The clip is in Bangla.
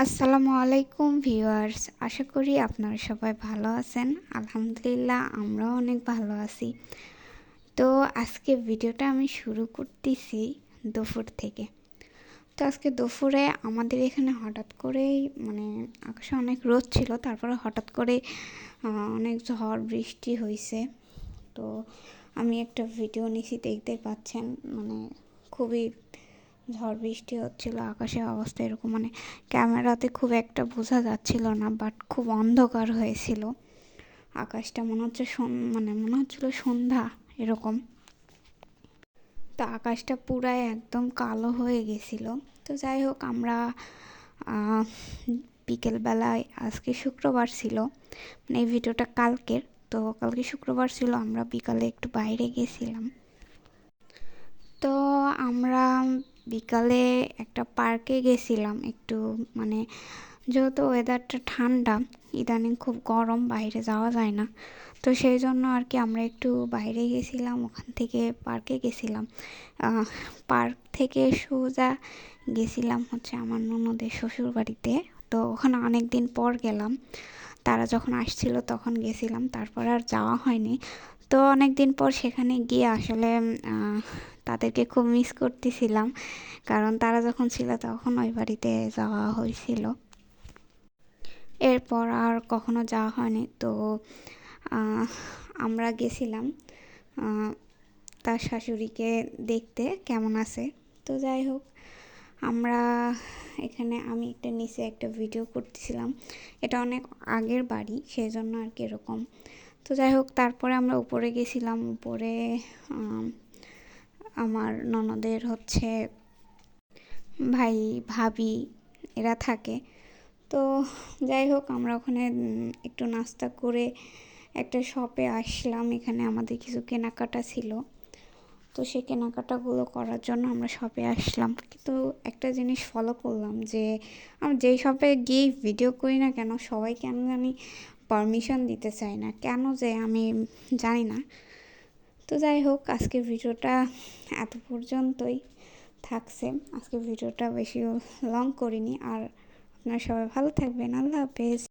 আসসালামু আলাইকুম ভিউয়ার্স, আশা করি আপনারা সবাই ভালো আছেন। আলহামদুলিল্লাহ আমরাও অনেক ভালো আছি। তো আজকে ভিডিওটা আমি শুরু করতেছি দুপুর থেকে। তো আজকে দুপুরে আমাদের এখানে হঠাৎ করেই আকাশে অনেক রোদ ছিল, তারপরে হঠাৎ করে অনেক ঝড় বৃষ্টি হয়েছে। তো আমি একটা ভিডিও নিছি, দেখতে পাচ্ছেন খুবই ঝড় বৃষ্টি হচ্ছিল, আকাশের অবস্থা এরকম ক্যামেরাতে খুব একটা বোঝা যাচ্ছিল না, বাট খুব অন্ধকার হয়েছিল আকাশটা, মনে হচ্ছে মনে হচ্ছিল সন্ধ্যা এরকম। তো আকাশটা পুরাই একদম কালো হয়ে গেছিল। তো যাই হোক, আমরা বিকেলবেলায়, আজকে শুক্রবার ছিল, এই ভিডিওটা কালকের, তো কালকে শুক্রবার ছিল, আমরা বিকালে একটু বাইরে গেছিলাম। তো আমরা বিকালে একটা পার্কে গেছিলাম একটু, যেহেতু ওয়েদারটা ঠান্ডা, ইদানিং খুব গরম, বাইরে যাওয়া যায় না। তো সেই জন্য আর কি আমরা একটু বাইরে গেছিলাম, ওখান থেকে পার্কে গেছিলাম। পার্ক থেকে সোজা গেছিলাম হচ্ছে আমার ননদের শ্বশুর বাড়িতে। তো ওখানে অনেক দিন পর গেলাম, তারা যখন আসছিল তখন গেছিলাম, তারপর আর যাওয়া হয়নি। তো অনেক দিন পর সেখানে গিয়ে আসলে তাদেরকে খুব মিস করতেছিলাম, কারণ তারা যখন ছিল তখন ওই বাড়িতে যাওয়া হয়েছিল, এরপর আর কখনো যাওয়া হয়নি। তো আমরা গেছিলাম তার শাশুড়িকে দেখতে কেমন আছে। তো যাই হোক, আমরা এখানে আমি একটা নিচে একটা ভিডিও করতেছিলাম, এটা অনেক আগের বাড়ি, সেই জন্য আর কি এরকম। তো যাই হোক, তারপরে আমরা উপরে গেছিলাম। উপরে আমার ননদের হচ্ছে ভাই ভাবি এরা থাকে। তো যাই হোক, আমরা ওখানে একটু নাস্তা করে একটা শপে আসলাম, এখানে আমাদের কিছু কেনাকাটা ছিল। তো সেই কেনাকাটাগুলো করার জন্য আমরা শপে আসলাম, কিন্তু একটা জিনিস ফলো করলাম যে আমরা যেই শপে গিয়ে ভিডিও করি না কেন, সবাই কেন জানি পারমিশন দিতে চায় না, কেন যে আমি জানি না। তো যাই হোক, আজকে ভিডিওটা এত পর্যন্তই থাকছে। আজকে ভিডিওটা বেশি লং করিনি। আর আপনারা সবাই ভালো থাকবেন। আল্লাহ হাফেজ।